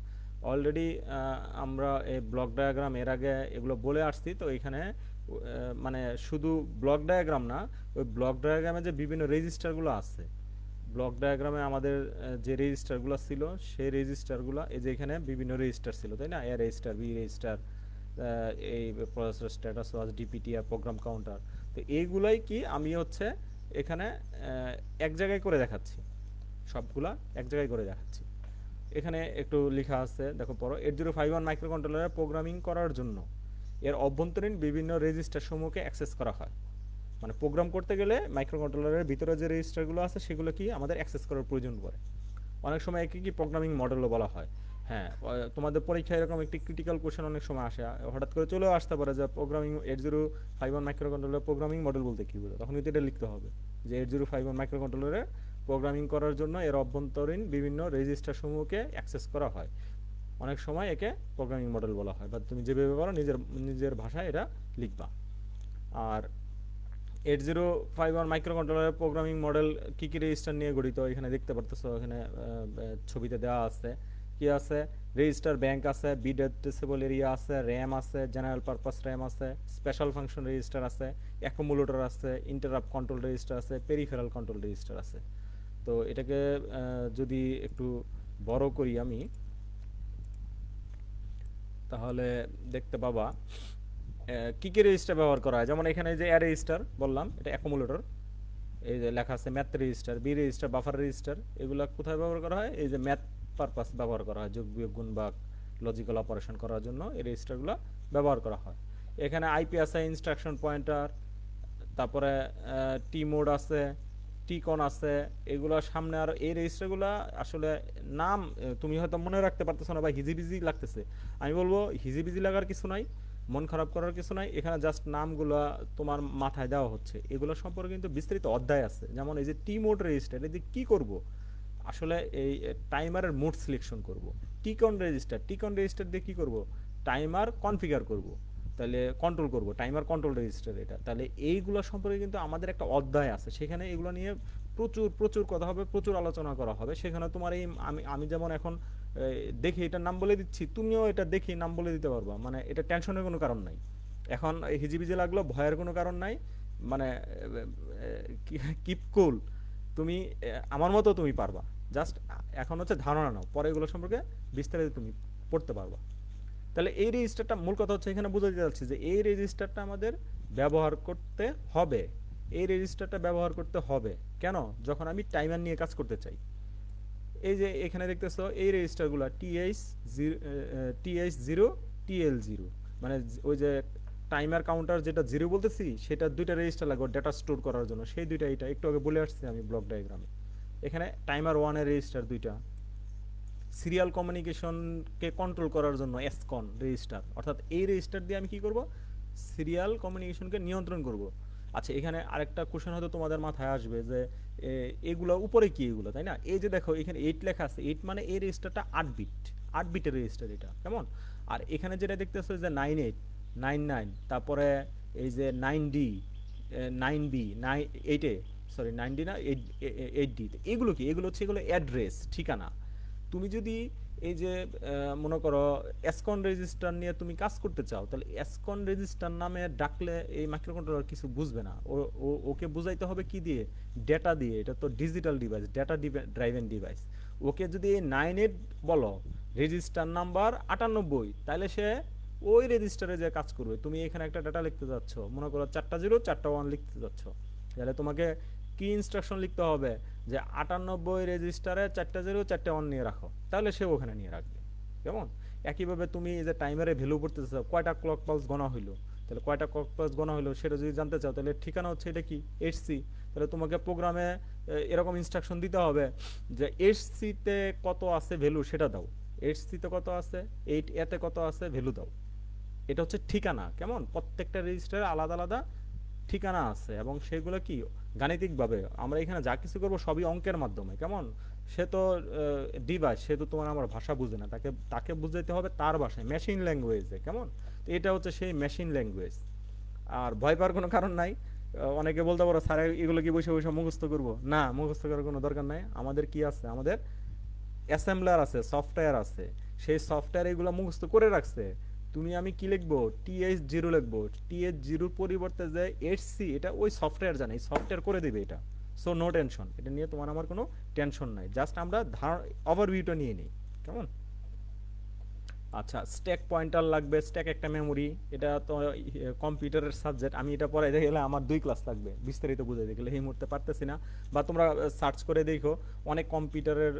অলরেডি আমরা এই ব্লক ডায়াগ্রাম এর আগে এগুলো বলে আসছি। তো এখানে মানে শুধু ব্লক ডায়াগ্রাম না, ওই ব্লক ডায়াগ্রামে যে বিভিন্ন রেজিস্টারগুলো আছে, ব্লক ডায়াগ্রামে আমাদের যে রেজিস্টারগুলো ছিল সেই রেজিস্টারগুলো, এই যে এখানে বিভিন্ন রেজিস্টার ছিল তাই না, এ রেজিস্টার, বি রেজিস্টার, এই প্রসেসর স্ট্যাটাস ওয়াচ, ডিপিটি আর প্রোগ্রাম কাউন্টার। তো এইগুলাই কি আমি হচ্ছে এখানে এক জায়গায় করে দেখাচ্ছি, সবগুলা এক জায়গায় করে দেখাচ্ছি। এখানে একটু লেখা আছে দেখো পড়ো। 8051 মাইক্রোকন্ট্রোলারে প্রোগ্রামিং করার জন্য এর অভ্যন্তরীণ বিভিন্ন রেজিস্টার সমূহকে অ্যাক্সেস করা হয়। মানে প্রোগ্রাম করতে গেলে মাইক্রোকন্ট্রোলারের ভিতরে যে রেজিস্টারগুলো আছে সেগুলো কি আমাদের অ্যাক্সেস করার প্রয়োজন পড়ে। অনেক সময় একে কি প্রোগ্রামিং মডেলও বলা হয়। হ্যাঁ, তোমাদের পরীক্ষায় এরকম একটি ক্রিটিক্যাল কোশ্চেন অনেক সময় আসে, হঠাৎ করে চলেও আসতে পারে যে প্রোগ্রামিং 8051 মাইক্রোকন্ট্রোলার প্রোগ্রামিং মডেল বলতে কী বোঝো, তখন কিন্তু এটা লিখতে হবে যে 8051 মাইক্রোকন্ট্রোলারে প্রোগ্রামিং করার জন্য এর অভ্যন্তরীণ বিভিন্ন রেজিস্টার সমূহকে অ্যাক্সেস করা হয়। অনেক সময় একে প্রোগ্রামিং মডেল বলা হয়, বা তুমি যেভাবে পারো নিজের নিজের ভাষায় এটা লিখবা। আর 8051 মাইক্রোকন্ট্রোলারের প্রোগ্রামিং মডেল কী কী রেজিস্টার নিয়ে গঠিত এখানে দেখতে পারতেছো। এখানে ছবিতে দেওয়া আছে কি আছে, রেজিস্টার ব্যাংক আছে, বিট অ্যাড্রেসেবল এরিয়া আছে, র্যাম আছে, জেনারেল পারপাস র্যাম আছে, স্পেশাল ফাংশন রেজিস্টার আছে, অ্যাকুমুলেটর আছে, ইন্টারাপ্ট কন্ট্রোল রেজিস্টার আছে, পেরিফেরাল কন্ট্রোল রেজিস্টার আছে। তো এটাকে যদি একটু বড় করি আমি, তাহলে দেখতে পাবা কী কী রেজিস্টার ব্যবহার করা হয়। যেমন এখানে যে অ্যারে রেজিস্টার বললাম, এটা অ্যাকুমুলেটর। এই যে লেখা আছে math register, B register, buffer register, এগুলো কোথায় ব্যবহার করা হয়? এই যে ম্যাথ পারপাস ব্যবহার করা হয়, যোগ বিয়োগ গুণ ভাগ লজিক্যাল অপারেশন করার জন্য এই রেজিস্টারগুলো ব্যবহার করা হয়। এখানে আইপি আছে, ইনস্ট্রাকশন পয়েন্টার, তারপরে টি মোড আছে, টি কন আছে, এগুলো সামনে। আর এই রেজিস্টারগুলো আসলে নাম তুমি হয়তো মনে রাখতে পারতেছো না বা হিজিবিজি লাগতেছে। আমি বলবো হিজিবিজি লাগার কিছু নাই, মন খারাপ করার কিছু নাই। এখানে জাস্ট নামগুলো তোমার মাথায় দেওয়া হচ্ছে, এগুলো সম্পর্কে কিন্তু বিস্তারিত অধ্যায় আছে। যেমন এই যে টি মোড রেজিস্টার, এই যে কী করব, আসলে এই টাইমারের মোড সিলেকশন করব। টিকন রেজিস্টার, টিকন রেজিস্টার দিয়ে কী করব, টাইমার কনফিগার করব, তাহলে কন্ট্রোল করব, টাইমার কন্ট্রোল রেজিস্টার এটা। তাহলে এইগুলো সম্পর্কে কিন্তু আমাদের একটা অধ্যায় আছে, সেখানে এগুলো নিয়ে প্রচুর প্রচুর কথা হবে, প্রচুর আলোচনা করা হবে। সেখানে তোমার এই আমি আমি যেমন এখন দেখে এটার নাম বলে দিচ্ছি, তুমিও এটা দেখে নাম বলে দিতে পারবা, মানে এটা টেনশনের কোনো কারণ নাই। এখন হিজিবিজি লাগলো, ভয়ের কোনো কারণ নাই। মানে কিপ কুল, তুমি আমার মতো তুমি পারবা। জাস্ট এখন হচ্ছে ধারণা নাও, পরে এগুলো সম্পর্কে বিস্তারিত তুমি পড়তে পারবা। তাহলে এই রেজিস্টারটা মূল কথা হচ্ছে এখানে বোঝাতে যাচ্ছে যে এই রেজিস্টারটা আমাদের ব্যবহার করতে হবে। এই রেজিস্টারটা ব্যবহার করতে হবে কেন? যখন আমি টাইমার নিয়ে কাজ করতে চাই। এই যে এখানে দেখতেছো এই রেজিস্টারগুলো টিএইচ জিরো, টিএল জিরো, মানে ওই যে টাইমার কাউন্টার যেটা জিরো বলতেছি, সেটা দুইটা রেজিস্টার লাগবে ডেটা স্টোর করার জন্য। সেই দুইটা, এটা একটু আগে বলে আসছি আমি ব্লক ডায়াগ্রামে। এখানে টাইমার ওয়ানের রেজিস্টার দুইটা, সিরিয়াল কমিউনিকেশনকে কন্ট্রোল করার জন্য এসকন রেজিস্টার, অর্থাৎ এই রেজিস্টার দিয়ে আমি কি করব, সিরিয়াল কমিউনিকেশনকে নিয়ন্ত্রণ করব। আচ্ছা, এখানে আরেকটা কোশ্চেন হয়তো তোমাদের মাথায় আসবে যে এগুলো উপরে কি এগুলো, তাই না? এই যে দেখো এখানে 8 লেখা আছে, 8 মানে এই রেজিস্টারটা 8 বিট, 8 বিটের রেজিস্টার এটা, কেমন? আর এখানে যেটা দেখতেছো যে 98, 99, তারপরে এই যে 9D, 9B, 8A, sorry 9D না, 8D, এগুলো কি? এগুলো হচ্ছে এগুলো অ্যাড্রেস, ঠিকানা। তুমি যদি এই যে মনে করো এসকন রেজিস্টার নিয়ে তুমি কাজ করতে চাও, তাহলে এসকন রেজিস্টার নামে ডাকলে এই মাইক্রোকন্ট্রোলার কিছু বুঝবে না। ওকে বুঝাইতে হবে কি দিয়ে? ডেটা দিয়ে। এটা তো digital device, data driven device. Okay যদি 98 বলো, রেজিস্টার নাম্বার 98, তাহলে সে ওই রেজিস্টারে যে কাজ করবে। তুমি এখানে একটা ডাটা লিখতে যাচ্ছ, মনে করো 4টা 0 4টা 1 লিখতে যাচ্ছ, তাহলে তোমাকে কি ইনস্ট্রাকশন লিখতে হবে যে 98 রেজিস্টারে 4টা 0 4টা 1 নিয়ে রাখো, তাহলে সে ওখানে নিয়ে রাখবে, কেমন? একইভাবে তুমি এই যে টাইমারে ভ্যালু করতে চাও, কয়টা ক্লক পালস গণা হইলো, তাহলে কয়টা ক্লক পালস গণা হইলো সেটা যদি জানতে চাও, তাহলে ঠিকানা হচ্ছে এটা কি, এইচসি। তাহলে তোমাকে প্রোগ্রামে এরকম ইনস্ট্রাকশন দিতে হবে যে এইচসিতে কত আছে ভ্যালু সেটা দাও, এইচসিতে কত আছে, 8 এতে কত আছে ভ্যালু দাও। এটা হচ্ছে ঠিকানা, কেমন? প্রত্যেকটা রেজিস্টারে আলাদা আলাদা ঠিকানা আছে, এবং সেগুলো কি গাণিতিকভাবে আমরা এখানে যা কিছু করব সবই অঙ্কের মাধ্যমে, কেমন? সে তো ডিভাইস, সে তো তোমার আমার ভাষা বুঝে না, তাকে তাকে বুঝাইতে হবে তার ভাষায়, মেশিন ল্যাঙ্গুয়েজে, কেমন? তো এটা হচ্ছে সেই মেশিন ল্যাঙ্গুয়েজ। আর ভয় পাওয়ার কোনো কারণ নাই। অনেকে বলতে পারো স্যার এগুলো কি বসে বসে মুখস্থ করবো? না, মুখস্থ করার কোনো দরকার নাই। আমাদের কি আছে? আমাদের অ্যাসেম্বলার আছে, সফটওয়্যার আছে। সেই সফটওয়্যার এগুলো মুখস্থ করে রাখছে। তুমি আমি কি লিখবো? TH0 লিখবো। TH0 পরিবর্তে যে HC, এটা ওই সফটওয়্যার জানে, এই সফটওয়্যার করে দিবে এটা। সো নো টেনশন, এটা নিয়ে তোমার আমার কোনো টেনশন নাই। জাস্ট আমরা ওভারভিউটা নিয়ে নিই, কেমন? আচ্ছা, স্ট্যাক পয়েন্টার লাগবে, স্ট্যাক একটা মেমোরি। এটা তো কম্পিউটারের সাবজেক্ট, আমি এটা পড়াইতে গেলে আমার 2 ক্লাস লাগবে বিস্তারিত বুঝাইতে গেলে, এই মুহূর্তে পারতেছি না। বা তোমরা সার্চ করে দেখো, অনেক কম্পিউটারের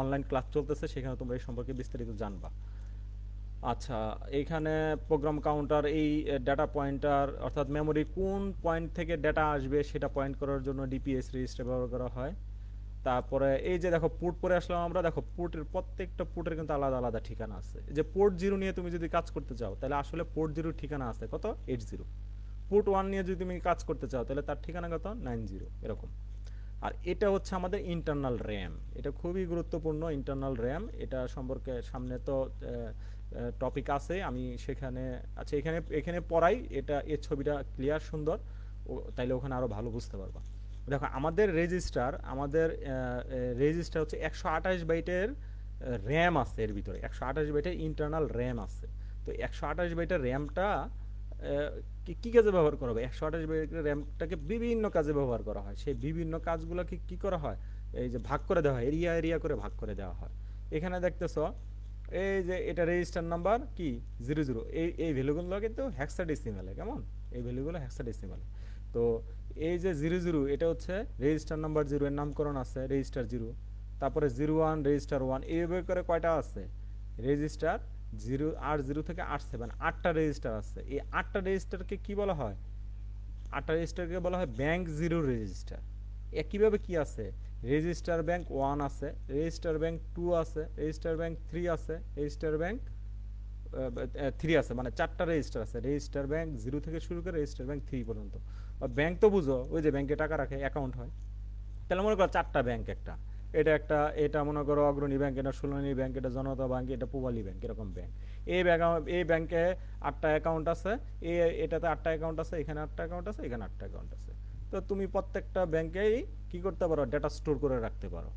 অনলাইন ক্লাস চলতেছে, সেখানে তোমরা এই সম্পর্কে বিস্তারিত জানবা। আচ্ছা, এইখানে প্রোগ্রাম কাউন্টার, এই ডাটা পয়েন্টার অর্থাৎ মেমোরি কোন পয়েন্ট থেকে ডেটা আসবে সেটা পয়েন্ট করার জন্য ডিপিএস রেজিস্টার ব্যবহার করা হয়। তারপরে এই যে দেখো পোর্ট পরে আসলাম আমরা, দেখো পোর্টের প্রত্যেকটা পোর্টের কিন্তু আলাদা আলাদা ঠিকানা আছে। যে পোর্ট 0 নিয়ে তুমি যদি কাজ করতে চাও, তাহলে আসলে পোর্ট 0 ঠিকানা আছে কত? 80। পোর্ট 1 নিয়ে যদি তুমি কাজ করতে চাও, তাহলে তার ঠিকানা কত? 90, এরকম। আর এটা হচ্ছে আমাদের ইন্টারনাল র্যাম। এটা খুবই গুরুত্বপূর্ণ, ইন্টারনাল র্যাম। এটা সম্পর্কে সামনে তো টপিক আছে, আমি সেখানে, আচ্ছা এখানে এখানে পড়াই এটা, এর ছবিটা ক্লিয়ার সুন্দর, তাইলে ওখানে আরও ভালো বুঝতে পারবা। দেখো আমাদের রেজিস্টার হচ্ছে 128 বাইটের র্যাম আছে, এর ভিতরে 128 বাইটের ইন্টারনাল র্যাম আছে। তো 128 বাইটের র্যামটা কি কাজে ব্যবহার করা হবে? 128 বাইটের র্যামটাকে বিভিন্ন কাজে ব্যবহার করা হয়। সেই বিভিন্ন কাজগুলোকে কি করা হয়? এই যে ভাগ করে দেওয়া হয়, এরিয়া এরিয়া করে ভাগ করে দেওয়া হয়। এখানে দেখতেছ, এই যে এটা রেজিস্টার নাম্বার কি 00, এই ভ্যালুগুলো কিন্তু হেক্সাডেসিমালে, কেমন? এই ভ্যালুগুলো হেক্সাডেসিমালে। তো এই যে 00, এটা হচ্ছে রেজিস্টার নাম্বার 0 এর নামকরণ আছে রেজিস্টার 0। তারপরে 01 রেজিস্টার 1, এইভাবে করে কয়টা আছে রেজিস্টার? 0 থেকে 87, 8টা রেজিস্টার আছে। এই 8টা রেজিস্টারকে কি বলা হয়? 8টা রেজিস্টারকে বলা হয় ব্যাংক 0 রেজিস্টার। একইভাবে কি আছে? রেজিস্টার ব্যাংক 1 আছে, রেজিস্টার ব্যাংক 2 আছে, রেজিস্টার ব্যাংক 3 আছে, রেজিস্টার ব্যাংক 3 আছে, মানে 4টা রেজিস্টার আছে। রেজিস্টার ব্যাংক 0 থেকে শুরু করে রেজিস্টার ব্যাংক 3 পর্যন্ত। ব্যাংক তো বুঝো, ওই যে ব্যাংকে টাকা রাখে, অ্যাকাউন্ট হয়। তাহলে মনে করো 4টা ব্যাংক একটা, এটা একটা, এটা মনে করো অগ্রণী ব্যাংক, এটা সোনালী ব্যাংক, এটা জনতা ব্যাংক, এটা পূবালী ব্যাংক, এরকম ব্যাংক। এই ব্যাংকে 8টা অ্যাকাউন্ট আছে, এটাতে 8টা অ্যাকাউন্ট আছে, এখানে 8টা অ্যাকাউন্ট আছে, এখানে 8টা অ্যাকাউন্ট আছে। তো তুমি প্রত্যেকটা ব্যাংকেই কি করতে পারো? ডেটা স্টোর করে রাখতে পারো,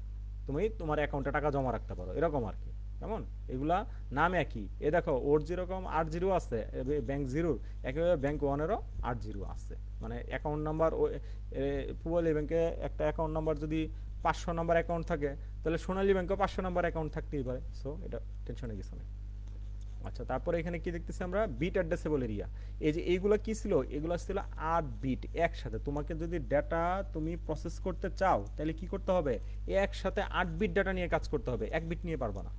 তুমি তোমার অ্যাকাউন্টে টাকা জমা রাখতে পারো, এরকম আর কি, কেমন? এগুলা নাম একই। এ দেখো ওর যেরকম 8 জিরো আছে ব্যাংক 0, একইভাবে ব্যাংক 1-এরও 8 জিরো আছে। মানে অ্যাকাউন্ট নাম্বার, পূবালী ব্যাংকে একটা অ্যাকাউন্ট নাম্বার যদি 500 নম্বর অ্যাকাউন্ট থাকে, তাহলে সোনালী ব্যাংকেও 500 নম্বর অ্যাকাউন্ট থাকতেই পারে। সো এটা টেনশনের কিছু নেই। আচ্ছা, তারপরে এখানে কি দেখতেছি আমরা? Bit addressable area. এই যে এইগুলো কি ছিল? এগুলো ছিল 8 বিট একসাথে। তোমাকে যদি ডেটা তুমি প্রসেস করতে চাও, তাহলে কি করতে হবে? একসাথে 8 বিট ডেটা নিয়ে কাজ করতে হবে, 1 বিট নিয়ে পারবা না।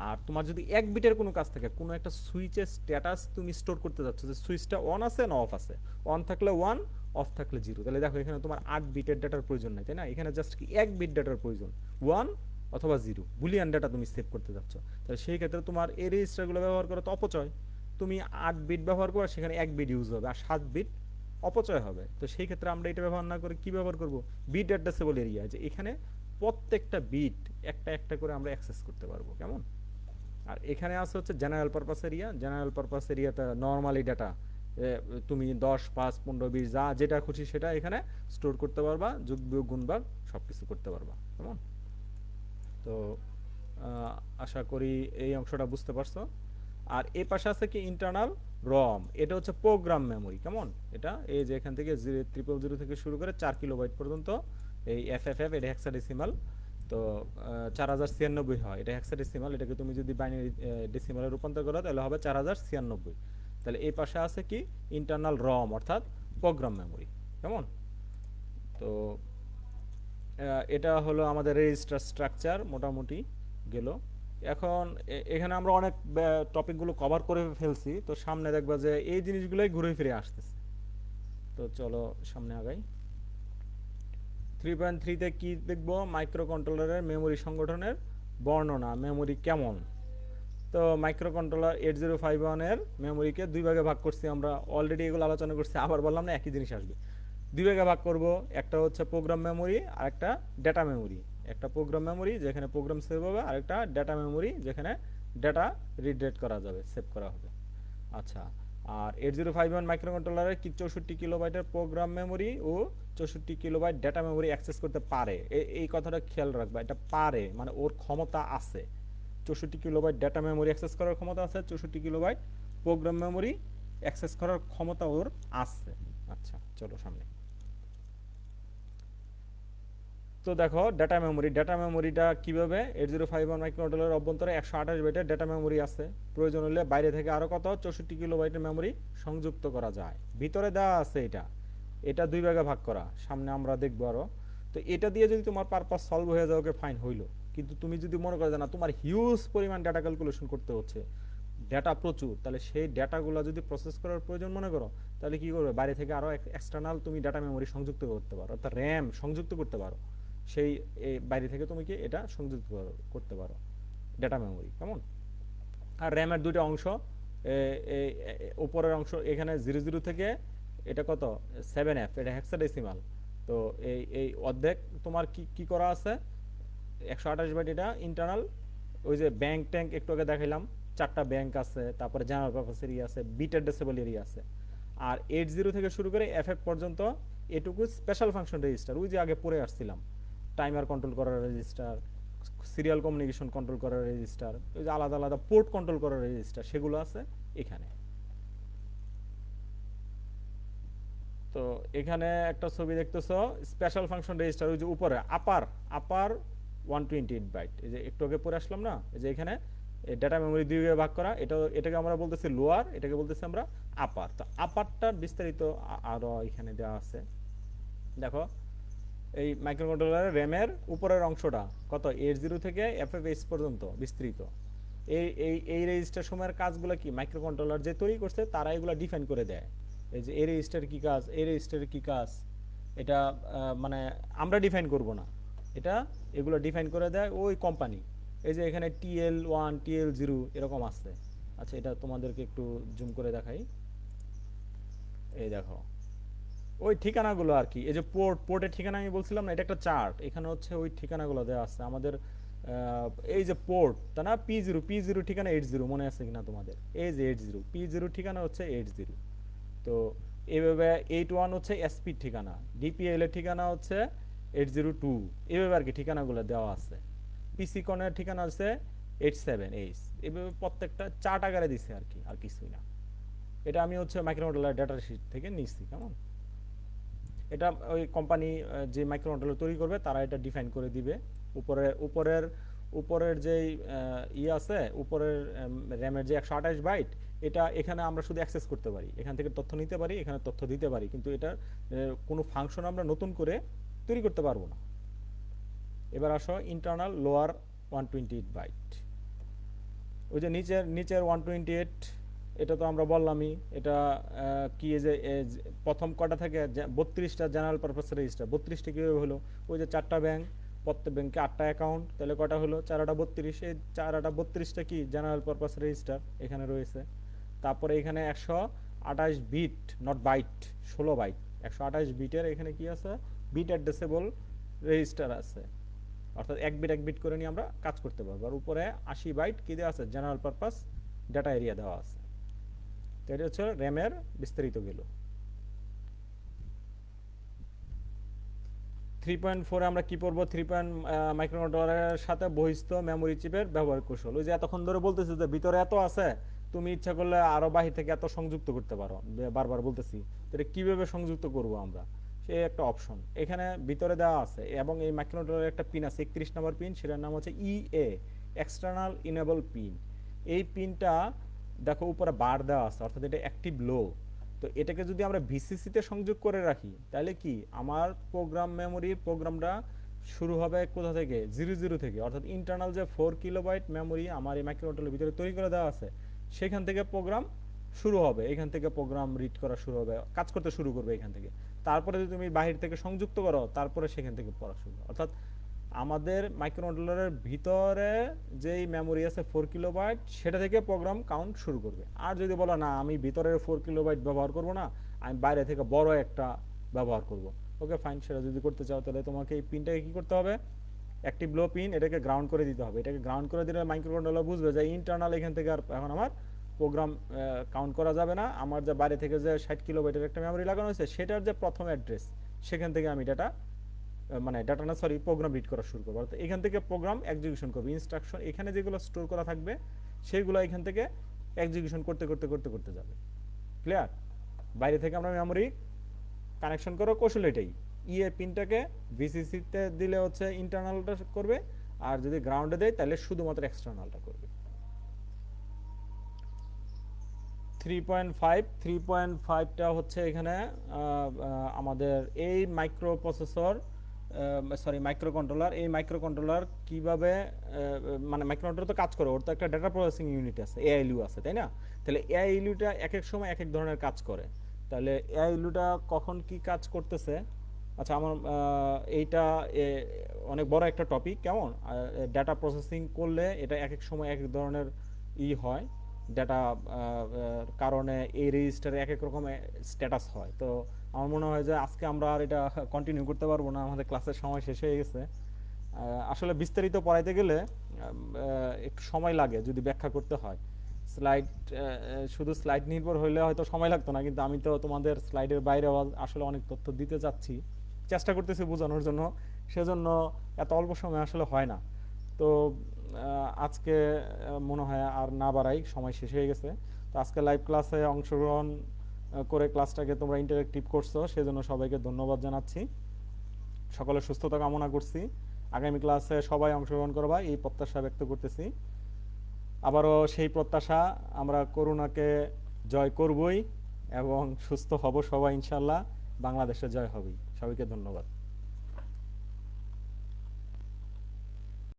আর তোমার যদি 1 বিটের কোনো কাজ থাকে, কোনো একটা সুইচের স্ট্যাটাস তুমি স্টোর করতে যাচ্ছ, যে সুইচটা অন আছে না অফ আছে, অন থাকলে 1, অফ থাকলে 0, তাহলে দেখো এখানে তোমার 8 বিটের ডাটার প্রয়োজন নাই, তাই না? এখানে জাস্ট কি 1 বিট ডাটার প্রয়োজন, 1 অথবা 0 বুলিয়ান ডাটা তুমি সেভ করতে যাচ্ছ। তাহলে সেই ক্ষেত্রে তোমার এই রেজিস্টারগুলো ব্যবহার করা তো অপচয়। তুমি 8 বিট ব্যবহার করো, সেখানে 1 বিট ইউজ হবে, আর 7 বিট অপচয় হবে। তো সেই ক্ষেত্রে আমরা এটা ব্যবহার না করে কি ব্যবহার করব? বিট অ্যাড্রেসেবল এরিয়া, যে এখানে প্রত্যেকটা বিট একটা একটা করে আমরা অ্যাক্সেস করতে পারবো, কেমন? আর এখানে আছে হচ্ছে general purpose area. General purpose এরিয়াতে নর্মালি ডাটা তুমি 10, 5, 15, 20 যা যেটা খুশি সেটা এখানে স্টোর করতে পারবা, যোগ বিয়োগ গুণভাগ সব কিছু করতে পারবা, কেমন? তো আশা করি এই অংশটা বুঝতে পারছো। আর এ পাশে আছে কি ইন্টারনাল রম, এটা হচ্ছে প্রোগ্রাম মেমোরি, কেমন? এটা এই যে এখান থেকে 000 থেকে শুরু করে 4 কিলোবাইট পর্যন্ত, এই এফএফএফ, এটা হেক্সাডেসিমাল। তো 4096 হয়, এটা হেক্সাডেসিমাল। এটাকে তুমি যদি বাইনারি ডেসিমালে রূপান্তর করো, তাহলে হবে 4096। তাহলে এই পাশে আছে কি ইন্টারনাল রম, অর্থাৎ প্রোগ্রাম মেমোরি, কেমন? তো এটা হলো আমাদের রেজিস্টার স্ট্রাকচার মোটামুটি গেল। এখন এখানে আমরা অনেক টপিকগুলো কভার করে ফেলছি, তো সামনে দেখবা যে এই জিনিসগুলোই ঘুরে ফিরে আসতেছে। তো চলো সামনে আগাই। 3.3-তে কি দেখবো? মাইক্রো কন্ট্রোলারের মেমোরি সংগঠনের বর্ণনা, মেমোরি কেমন। তো মাইক্রো কন্ট্রোলার 8051-এর মেমোরিকে 2 ভাগে ভাগ করছি আমরা, অলরেডি এগুলো আলোচনা করছি, আবার বললাম না, একই জিনিস আসবে। দুই ভাগে ভাগ করব, একটা হচ্ছে প্রোগ্রাম মেমোরি আর একটা ডেটা মেমোরি। একটা প্রোগ্রাম মেমোরি যেখানে প্রোগ্রাম সেভ হবে, আর একটা ডেটা মেমোরি যেখানে ডেটা রিড রাইট করা যাবে, সেভ করা হবে। আচ্ছা, আর 8051 মাইক্রোকন্ট্রোলারে কি 64 কিলোবাইটের প্রোগ্রাম মেমোরি ও 64 কিলোবাইট ডেটা মেমোরি অ্যাক্সেস করতে পারে। এই কথাটা খেয়াল রাখবা, এটা পারে মানে ওর ক্ষমতা আছে। 64 কিলোবাইট ডেটা মেমোরি অ্যাক্সেস করার ক্ষমতা আছে, 64 কিলোবাইট প্রোগ্রাম মেমোরি অ্যাক্সেস করার ক্ষমতা ওর আছে। আচ্ছা, চলো সামনে। তো দেখো ডেটা মেমোরিটা কিভাবে 8051 মাইক্রোকন্ট্রোলারের অভ্যন্তরে 128 বাইটের ডেটা মেমোরি আছে। প্রয়োজন হলে বাইরে থেকে আরো কত 64 কিলোবাইটের মেমোরি সংযুক্ত করা যায়। ভিতরে দেওয়া আছে এটা, এটা দুই ভাগে ভাগ করা, সামনে আমরা দেখবো আরো। তো এটা দিয়ে যদি তোমার পারপাস সলভ হয়ে যায়, ওকে ফাইন হইলো। কিন্তু তুমি যদি মনে করো যে না তোমার হিউজ পরিমাণ ডাটা ক্যালকুলেশন করতে হচ্ছে, ডেটা প্রচুর, তাহলে সেই ডেটাগুলো যদি প্রসেস করার প্রয়োজন মনে করো, তাহলে কি করবে, বাইরে থেকে আরো এক্সটার্নাল তুমি ডাটা মেমোরি সংযুক্ত করতে পারো, অর্থাৎ র্যাম সংযুক্ত করতে পারো। সেই বাইরে থেকে তুমি কি এটা সংযুক্ত করতে পারো ডেটা মেমোরি, কেমন? আর র্যামের দুইটা অংশ, উপরের অংশ এখানে 00 থেকে এটা কত 7F, এটা হেক্সাডেসিমাল। তো এই অর্ধেক তোমার কি কি করা আছে, 128 বাইট এটা ইন্টারনাল। ওই যে ব্যাংক ট্যাঙ্ক একটু আগে দেখাইলাম, চারটা ব্যাংক আছে, তারপরে জেনারেল পারপাস এরিয়া আছে, বিট অ্যাড্রেসেবল এরিয়া আছে। আর 80 থেকে শুরু করে FF পর্যন্ত এটুকু স্পেশাল ফাংশন রেজিস্টার, ওই যে আগে পড়ে আসছিলাম, টাইমার কন্ট্রোল করার রেজিস্টার, সিরিয়াল কমিউনিকেশন কন্ট্রোল করার রেজিস্টার, ওই যে আলাদা আলাদা পোর্ট কন্ট্রোল করার রেজিস্টার, সেগুলো আছে এখানে। তো এখানে একটা ছবি দেখতেছো, স্পেশাল ফাংশন রেজিস্টার, ওই যে উপরে আপার আপার 128 বাইট, এই যে একটু আগে পরে আসলাম না, এই যে এখানে ডেটা মেমোরি দুই ভাগে ভাগ করা, এটাকে আমরা বলতেছি লোয়ার, এটাকে বলতেছি আমরা আপার। তো আপারটার বিস্তারিত আরো এখানে দেওয়া আছে। দেখো এই মাইক্রোকন্ট্রোলারের র্যামের উপরের অংশটা কত 80 থেকে FFH পর্যন্ত বিস্তৃত। এই রেজিস্টার সময়ের কাজগুলো কি মাইক্রোকন্ট্রোলার যে তৈরি করছে তারা এগুলো ডিফাইন করে দেয়। এই যে এই রেজিস্টার কি কাজ, এই রেজিস্টারের কি কাজ, এটা মানে আমরা ডিফাইন করব না, এটা এগুলো ডিফাইন করে দেয় ওই কোম্পানি। এই যে এখানে TL1 TL0 এরকম আছে। আচ্ছা, এটা তোমাদেরকে একটু জুম করে দেখাই। এই দেখো ওই ঠিকানাগুলো আর কি, এই যে পোর্টের ঠিকানা আমি বলছিলাম না, এটা একটা চার্ট, এখানে হচ্ছে ওই ঠিকানাগুলো দেওয়া আছে আমাদের। এই যে পোর্ট তা না, P0 ঠিকানা 80, মনে আছে কিনা তোমাদের, এই যে 80 P0 ঠিকানা হচ্ছে 80। তো এইভাবে 81 হচ্ছে SP ঠিকানা, DPL এর ঠিকানা হচ্ছে 802, এইভাবে আর কি ঠিকানাগুলো দেওয়া আছে। পিসি কনের ঠিকানা হচ্ছে 87H, এইভাবে প্রত্যেকটা চার্ট আকারে দিছে আর কি, আর কিছুই না। এটা আমি হচ্ছে মাইক্রোকন্ট্রোলার ডাটা শিট থেকে নিচ্ছি, কেমন? এটা ওই কোম্পানি যে মাইক্রোকন্ট্রোলার তৈরি করবে তারা এটা ডিফাইন করে দিবে। উপরের উপরের যেই ইয়ে আছে, উপরের র্যামের যে 128 বাইট, এটা এখানে আমরা শুধু অ্যাক্সেস করতে পারি, এখান থেকে তথ্য নিতে পারি, এখানে তথ্য দিতে পারি, কিন্তু এটা কোনো ফাংশন আমরা নতুন করে তৈরি করতে পারবো না। এবার আসো ইন্টারনাল লোয়ার 128 বাইট, ওই যে নিচের 128, এটা তো আমরা বললামই। এটা কি যে প্রথম কটা থেকে 32টা জেনারেল পারপাস রেজিস্টার, 32টা কীভাবে হলো, ওই যে চারটা ব্যাংক, প্রত্যেক ব্যাংকে 8টা অ্যাকাউন্ট, তাহলে কটা হলো 4/32, এই 4/32টা কি জেনারেল পারপাস রেজিস্টার এখানে রয়েছে। তারপরে এখানে 128 বিট, নট বাইট, 16 বাইট, 128 বিটের এখানে কি আছে, বিট অ্যাড্রেসেবল রেজিস্টার আছে, অর্থাৎ এক বিট করে নিয়ে আমরা কাজ করতে পারবো। আর উপরে 80 বাইট কি দেওয়া আছে, জেনারেল পারপাস ডাটা এরিয়া দেওয়া আছে। তো এটা হচ্ছে র্যামের বিস্তারিত গেল। 3.4 আমরা কি পড়বো, মাইক্রোকন্ট্রোলারের সাথে বহিস্থ মেমোরি চিপের ব্যবহার কৌশল। ওই যে এতক্ষণ ধরে বলতেছি যে ভিতরে এত আছে, তুমি ইচ্ছা করলে আরো বাহির থেকে এত সংযুক্ত করতে পারো, বারবার বলতেছি। তো এটা কিভাবে সংযুক্ত করব আমরা, সে একটা অপশন এখানে ভিতরে দেওয়া আছে। এবং এই মাইক্রোকন্ট্রোলারের একটা পিন আছে, 31 নম্বর পিন, সেটার নাম হচ্ছে EA, এক্সটার্নাল ইনেবল পিন। এই পিনটা দেখো উপরে বার দেওয়া আছে, অর্থাৎ এটা অ্যাক্টিভ লো। তো এটাকে যদি আমরা ভিসিসিতে সংযোগ করে রাখি, তাহলে কি আমার প্রোগ্রাম মেমোরির প্রোগ্রামটা শুরু হবে কোথা থেকে, 00 থেকে, অর্থাৎ ইন্টারনাল যে 4 কিলোবাইট মেমোরি আমার এই মাইক্রোকন্ট্রোলারের ভিতরে তৈরি করে দেওয়া আছে, সেখান থেকে প্রোগ্রাম শুরু হবে, এখান থেকে প্রোগ্রাম রিড করা শুরু হবে, কাজ করতে শুরু করবে এখান থেকে। তারপরে যদি তুমি বাহির থেকে সংযুক্ত করো, তারপরে সেখান থেকে পড়া শুরু, অর্থাৎ আমাদের মাইক্রোকন্ট্রোলারের ভিতরে যেই মেমোরি আছে 4 কিলোবাইট, সেটা থেকে প্রোগ্রাম কাউন্ট শুরু করবে। আর যদি বলো না আমি ভিতরের 4 কিলোবাইট ব্যবহার করব না, আমি বাইরে থেকে বড় একটা ব্যবহার করব। ওকে ফাইন, সেটা যদি করতে চাও তাহলে তোমাকে এই পিনটাকে কি করতে হবে, অ্যাক্টিভ লো পিন, এটাকে গ্রাউন্ড করে দিতে হবে। এটাকে গ্রাউন্ড করে দিলে মাইক্রোকন্ট্রোলার বুঝবে যে ইন্টারনাল এখান থেকে আর এখন আমার প্রোগ্রাম কাউন্ট করা যাবে না। আমার যে বাইরে থেকে যে 60 কিলোবাইটের একটা মেমোরি লাগানো হয়েছে সেটার যে প্রথম অ্যাড্রেস, সেখান থেকে আমি ডাটা মানে ডাটা না সরি প্রোগ্রাম রিড করা শুরু করবো। অর্থাৎ এখান থেকে প্রোগ্রাম এক্সিকিউশন করবে, ইনস্ট্রাকশন এখানে যেগুলো স্টোর করা থাকবে সেগুলো এখান থেকে এক্সিকিউশন করতে করতে করতে করতে যাবে। ক্লিয়ার? বাইরে থেকে আমরা মেমোরি কানেকশন করার কৌশল এটাই। ইএ পিনটাকে ভিসিসিতে দিলে হচ্ছে ইন্টারনালটা করবে, আর যদি গ্রাউন্ডে দেয় তাহলে শুধুমাত্র এক্সটার্নালটা করবে। 3.5টা হচ্ছে এখানে আমাদের এই micro processor sorry micro controller. এই মাইক্রো কন্ট্রোলার কীভাবে মানে মাইক্রো কন্ট্রোলার তো কাজ করে, ওর তো একটা ডেটা প্রসেসিং ইউনিট আছে, এআইএলইউ আছে, তাই না? তাহলে এআইএলইউটা এক এক সময় এক এক ধরনের কাজ করে। তাহলে এআইএলইউটা কখন কি কাজ করতেছে, আচ্ছা আমার এইটা অনেক বড় একটা টপিক, কেমন ডেটা প্রসেসিং করলে এটা এক এক সময় এক এক ধরনের হয়, ডেটা কারণে এই রেজিস্টারে এক এক রকমের স্ট্যাটাস হয়। তো আমার মনে হয় যে আজকে আমরা আর এটা কন্টিনিউ করতে পারবো না, আমাদের ক্লাসের সময় শেষ হয়ে গেছে। আসলে বিস্তারিত পড়াইতে গেলে একটু সময় লাগে যদি ব্যাখ্যা করতে হয়। স্লাইড শুধু স্লাইড নির্ভর হইলে হয়তো সময় লাগতো না, কিন্তু আমি তো তোমাদের স্লাইডের বাইরে আসলে অনেক তথ্য দিতে চাচ্ছি, চেষ্টা করতেছি বোঝানোর জন্য, সেজন্য এত অল্প সময় আসলে হয় না। তো আজকে মনে হয় আর না বাড়াই, সময় শেষ হয়ে গেছে। তো আজকে লাইভ ক্লাসে অংশগ্রহণ করে ক্লাসটাকে তোমরা ইন্টারেক্টিভ করছো, সেজন্য সবাইকে ধন্যবাদ জানাচ্ছি। সকলের সুস্থতা কামনা করছি। আগামী ক্লাসে সবাই অংশগ্রহণ করবা এই প্রত্যাশা ব্যক্ত করতেছি। আবারও সেই প্রত্যাশা, আমরা করোনাকে জয় করবই এবং সুস্থ হব সবাই ইনশাল্লাহ, বাংলাদেশে জয় হবেই। সবাইকে ধন্যবাদ।